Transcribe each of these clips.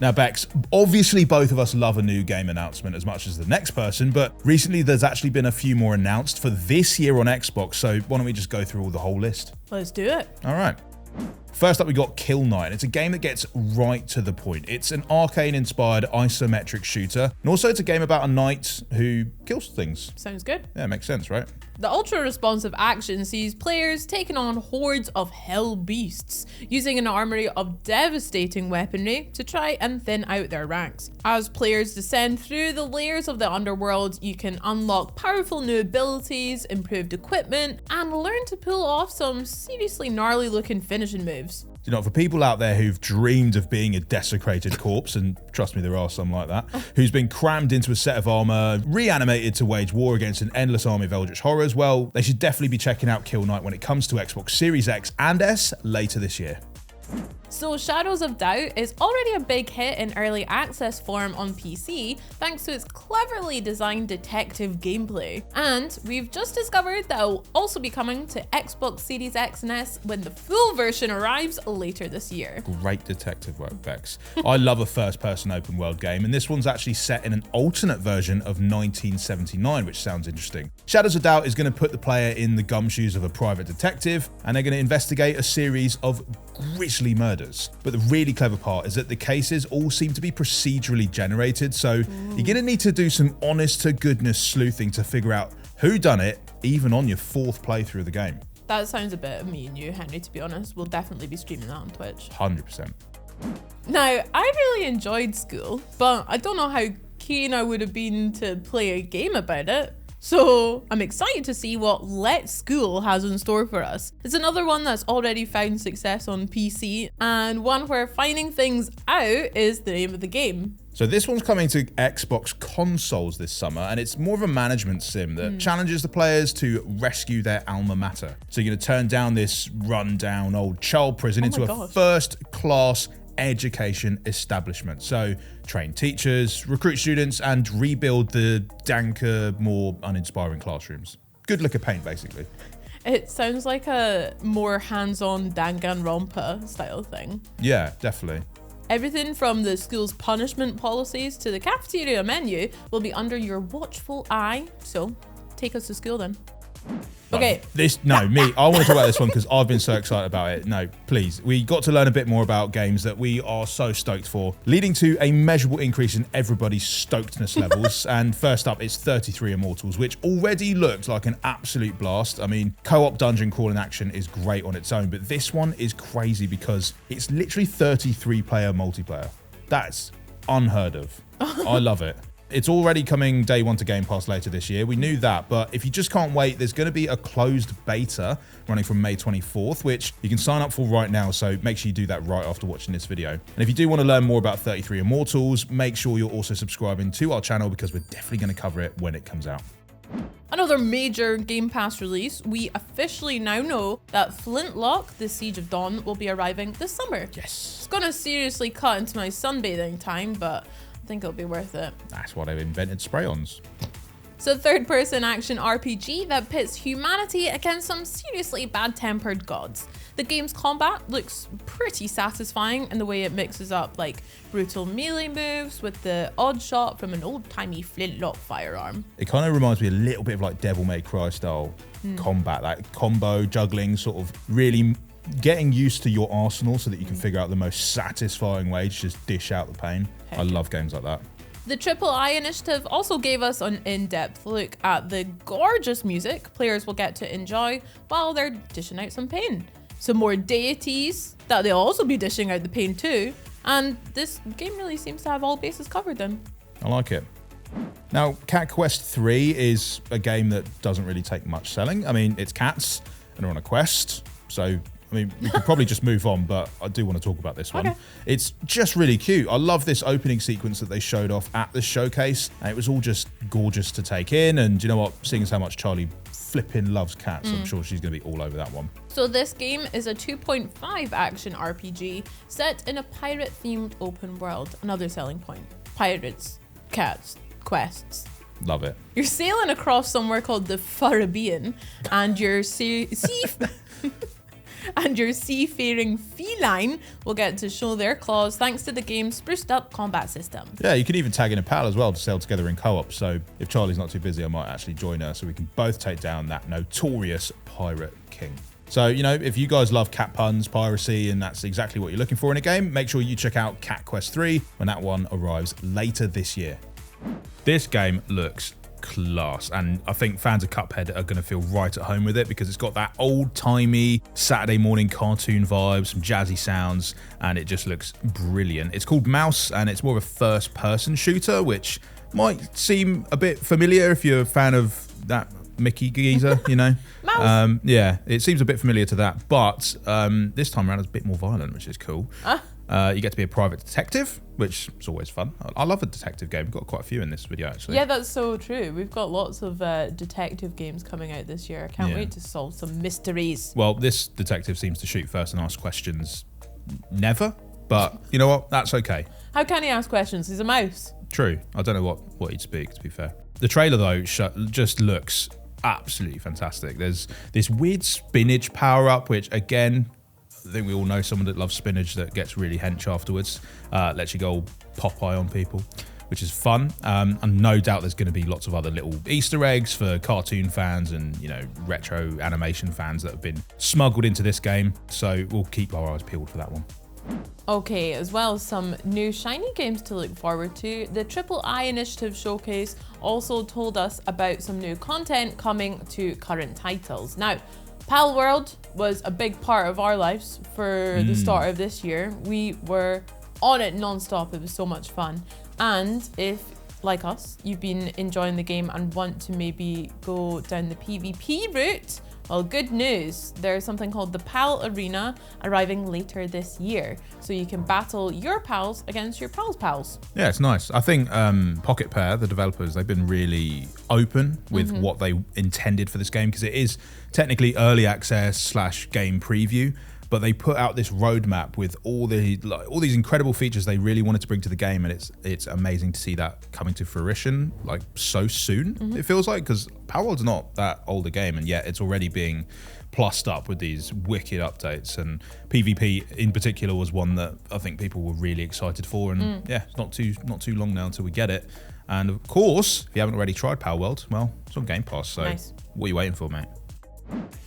Now, Bex, obviously both of us love a new game announcement as much as the next person, but recently there's actually been a few more announced for this year on Xbox, so why don't we just go through the whole list? Let's do it. All right. First up, we got Kill Knight. It's a game that gets right to the point. It's an arcane-inspired isometric shooter, and also it's a game about a knight who kills things. Sounds good. Yeah, makes sense, right? The ultra-responsive action sees players taking on hordes of hell beasts, using an armory of devastating weaponry to try and thin out their ranks. As players descend through the layers of the underworld, you can unlock powerful new abilities, improved equipment, and learn to pull off some seriously gnarly looking finishing moves. You know, for people out there who've dreamed of being a desecrated corpse, and trust me, there are some like that, who's been crammed into a set of armor, reanimated to wage war against an endless army of eldritch horrors, well, they should definitely be checking out Kill Knight when it comes to Xbox Series X and S later this year. So Shadows of Doubt is already a big hit in early access form on PC thanks to its cleverly designed detective gameplay. And we've just discovered that it will also be coming to Xbox Series X and S when the full version arrives later this year. Great detective work, Bex. I love a first-person open world game, and this one's actually set in an alternate version of 1979, which sounds interesting. Shadows of Doubt is going to put the player in the gumshoes of a private detective, and they're going to investigate a series of grisly murders. But the really clever part is that the cases all seem to be procedurally generated, so you're going to need to do some honest-to-goodness sleuthing to figure out who done it, even on your fourth playthrough of the game. That sounds a bit of me and you, Henry, to be honest. We'll definitely be streaming that on Twitch. 100%. Now, I really enjoyed school, but I don't know how keen I would have been to play a game about it. So I'm excited to see what Let's School has in store for us. It's another one that's already found success on PC, and one where finding things out is the name of the game. So this one's coming to Xbox consoles this summer, and it's more of a management sim that challenges the players to rescue their alma mater. So you're going to turn down this rundown old child prison into a first-class education establishment. So train teachers, recruit students, and rebuild the danker, more uninspiring classrooms. Good lick of paint, basically. It sounds like a more hands-on Danganronpa style thing. Yeah, definitely. Everything from the school's punishment policies to the cafeteria menu will be under your watchful eye. So take us to school then. Okay. I want to talk about this one because I've been so excited about it. No, please. We got to learn a bit more about games that we are so stoked for, leading to a measurable increase in everybody's stokedness levels. And first up, it's 33 Immortals, which already looked like an absolute blast. I mean, co-op dungeon crawling action is great on its own, but this one is crazy because it's literally 33-player multiplayer. That's unheard of. I love it. It's already coming day one to Game Pass later this year. We knew that, but if you just can't wait, there's going to be a closed beta running from May 24th, which you can sign up for right now, so make sure you do that right after watching this video. And if you do want to learn more about 33 Immortals, make sure you're also subscribing to our channel because we're definitely going to cover it when it comes out. Another major Game Pass release, we officially now know that Flintlock, The Siege of Dawn, will be arriving this summer. Yes. It's gonna seriously cut into my sunbathing time, but I think it'll be worth it. That's why they've invented spray-ons. So third-person action RPG that pits humanity against some seriously bad-tempered gods. The game's combat looks pretty satisfying in the way it mixes up like brutal melee moves with the odd shot from an old-timey flintlock firearm. It kind of reminds me a little bit of like Devil May Cry style combat, that combo juggling, sort of really getting used to your arsenal so that you can figure out the most satisfying way to just dish out the pain. I love games like that. The III initiative also gave us an in-depth look at the gorgeous music players will get to enjoy while they're dishing out some pain. Some more deities that they'll also be dishing out the pain too. And this game really seems to have all bases covered then. I like it. Now, Cat Quest 3 is a game that doesn't really take much selling. I mean, it's cats and they're on a quest, so I mean, we could probably just move on, but I do want to talk about this one. Okay. It's just really cute. I love this opening sequence that they showed off at the showcase. And it was all just gorgeous to take in. And you know what? Seeing as how much Charleyy flipping loves cats, I'm sure she's going to be all over that one. So this game is a 2.5 action RPG set in a pirate-themed open world. Another selling point. Pirates, cats, quests. Love it. You're sailing across somewhere called the Caribbean, and you're and your seafaring feline will get to show their claws thanks to the game's spruced up combat system. Yeah, you can even tag in a pal as well to sail together in co-op. So if Charley's not too busy, I might actually join her so we can both take down that notorious pirate king. So, you know, if you guys love cat puns, piracy, and that's exactly what you're looking for in a game, make sure you check out Cat Quest 3 when that one arrives later this year. This game looks class, and I think fans of Cuphead are going to feel right at home with it because it's got that old-timey Saturday morning cartoon vibe, some jazzy sounds, and it just looks brilliant. It's called Mouse, and it's more of a first-person shooter, which might seem a bit familiar if you're a fan of that Mickey geezer, you know. Yeah, it seems a bit familiar to that, but this time around it's a bit more violent, which is cool. You get to be a private detective, which is always fun. I love a detective game. We've got quite a few in this video, actually. Yeah, that's so true. We've got lots of detective games coming out this year. I can't wait to solve some mysteries. Well, this detective seems to shoot first and ask questions never, but you know what? That's okay. How can he ask questions? He's a mouse. True. I don't know what he'd speak, to be fair. The trailer, though, just looks absolutely fantastic. There's this weird spinach power-up, which, again, I think we all know someone that loves spinach that gets really hench afterwards. Lets you go all Popeye on people, which is fun. And no doubt there's going to be lots of other little Easter eggs for cartoon fans and, you know, retro animation fans that have been smuggled into this game. So we'll keep our eyes peeled for that one. Okay, as well as some new shiny games to look forward to, the Triple I Initiative Showcase also told us about some new content coming to current titles. Now, Pal World was a big part of our lives for the start of this year. We were on it non-stop. It was so much fun. And if, like us, you've been enjoying the game and want to maybe go down the PvP route, well, good news. There's something called the Pal Arena arriving later this year. So you can battle your pals against your pals' pals. Yeah, it's nice. I think Pocket Pair, the developers, they've been really open with what they intended for this game because it is technically early access / game preview. But they put out this roadmap with all these incredible features they really wanted to bring to the game, and it's amazing to see that coming to fruition like so soon. It feels like, because Power World's not that old a game, and yet it's already being plussed up with these wicked updates. And PvP in particular was one that I think people were really excited for. And yeah, it's not too long now until we get it. And of course, if you haven't already tried Power World, well, it's on Game Pass. So What are you waiting for, mate?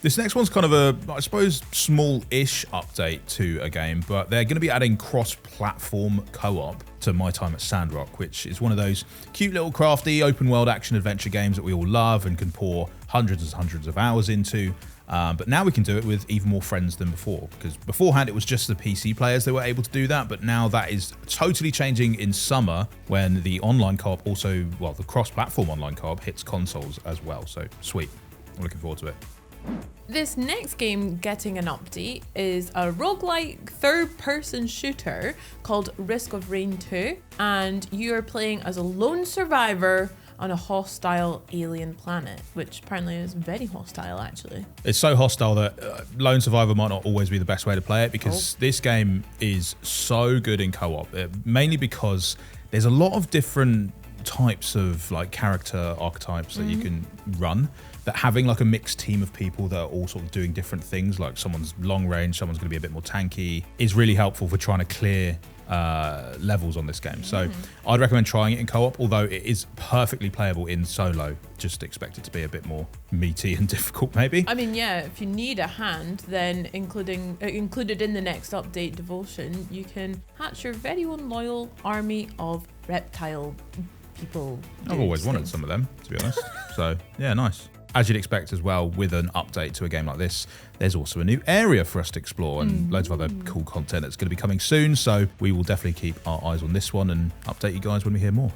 This next one's kind of a, I suppose, small-ish update to a game, but they're going to be adding cross-platform co-op to My Time at Sandrock, which is one of those cute little crafty open-world action-adventure games that we all love and can pour hundreds and hundreds of hours into. But now we can do it with even more friends than before, because beforehand it was just the PC players that were able to do that, but now that is totally changing in summer when the online co-op also, well, the cross-platform online co-op hits consoles as well. So sweet. I'm looking forward to it. This next game getting an update is a roguelike third-person shooter called Risk of Rain 2, and you are playing as a lone survivor on a hostile alien planet, which apparently is very hostile, actually. It's so hostile that lone survivor might not always be the best way to play it, because this game is so good in co-op, mainly because there's a lot of different types of like character archetypes that you can run, that having like a mixed team of people that are all sort of doing different things, like someone's long range, someone's going to be a bit more tanky, is really helpful for trying to clear levels on this game. So I'd recommend trying it in co-op, although it is perfectly playable in solo. Just expect it to be a bit more meaty and difficult, maybe. I mean, yeah, if you need a hand, then included in the next update, Devotion, you can hatch your very own loyal army of reptile people. I've always wanted some of them, to be honest. So yeah, nice. As you'd expect as well, with an update to a game like this, there's also a new area for us to explore and loads of other cool content that's going to be coming soon. So we will definitely keep our eyes on this one and update you guys when we hear more.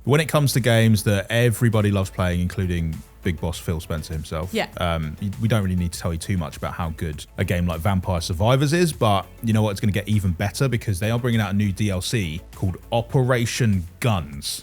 When it comes to games that everybody loves playing, including Big Boss Phil Spencer himself, we don't really need to tell you too much about how good a game like Vampire Survivors is, but you know what? It's going to get even better because they are bringing out a new DLC called Operation Guns,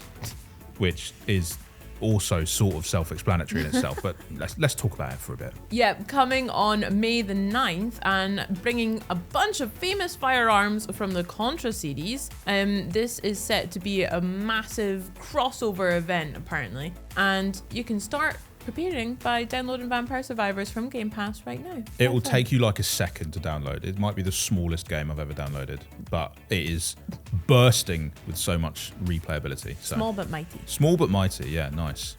which is also sort of self-explanatory in itself, but let's talk about it for a bit. Yeah, coming on May the 9th and bringing a bunch of famous firearms from the Contra series. This is set to be a massive crossover event, apparently, and you can start preparing by downloading Vampire Survivors from Game Pass right now. It will take you like a second to download. It might be the smallest game I've ever downloaded, but it is bursting with so much replayability. So. Small but mighty. Small but mighty, yeah, nice.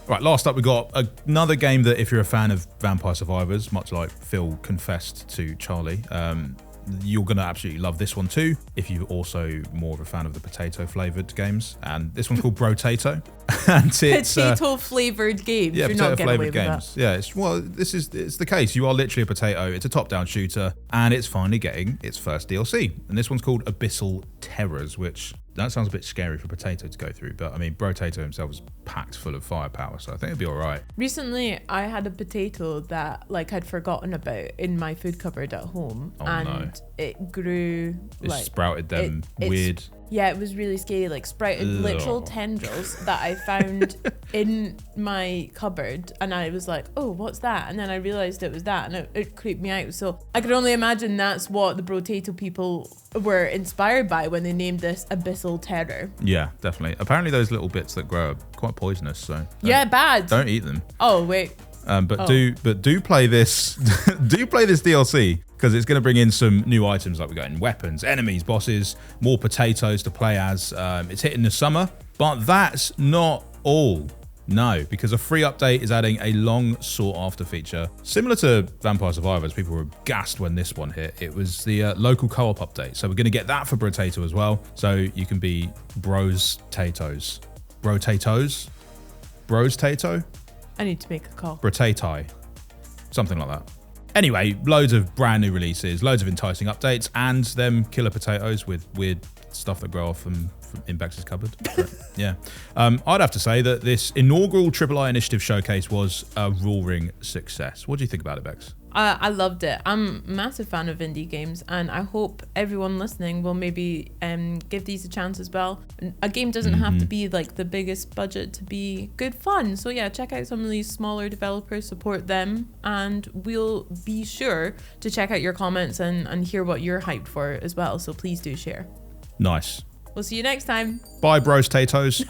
Right, last up we got another game that if you're a fan of Vampire Survivors, much like Phil confessed to Charley, you're going to absolutely love this one too, if you're also more of a fan of the potato-flavoured games. And this one's called Brato. And it's potato-flavoured games. Yeah, You're not getting away with games. that. Yeah, it's the case. You are literally a potato. It's a top-down shooter, and it's finally getting its first DLC. And this one's called Abyssal Terrors, which that sounds a bit scary for Potato to go through. But I mean, Brato himself is packed full of firepower, so I think it'll be all right. Recently, I had a potato that I'd forgotten about in my food cupboard at home, it grew. It sprouted them weird. Yeah, it was really scary, sprouted literal tendrils that I found in my cupboard, and I was like, oh, what's that? And then I realized it was that, and it creeped me out. So I could only imagine that's what the Brotato people were inspired by when they named this Abyssal Terror. Yeah, definitely. Apparently those little bits that grow are quite poisonous, so bad. Don't eat them. Oh, wait. Do play this do play this DLC, because it's going to bring in some new items like we're getting weapons, enemies, bosses, more potatoes to play as. It's hitting the summer, but that's not all. No, because a free update is adding a long sought after feature. Similar to Vampire Survivors, people were gassed when this one hit. It was the local co-op update. So we're going to get that for Brato as well. So you can be bros-tatoes. Bro-tatoes? Bros-tato? I need to make a call. Bratai. Something like that. Anyway, loads of brand new releases, loads of enticing updates, and them killer potatoes with weird stuff that grow off from in Bex's cupboard. But, yeah. I'd have to say that this inaugural III Initiative showcase was a roaring success. What do you think about it, Bex? I loved it. I'm a massive fan of indie games, and I hope everyone listening will maybe give these a chance as well. A game doesn't have to be the biggest budget to be good fun. So yeah, check out some of these smaller developers, support them, and we'll be sure to check out your comments and hear what you're hyped for as well. So please do share. Nice. We'll see you next time. Bye, bros, tatoes.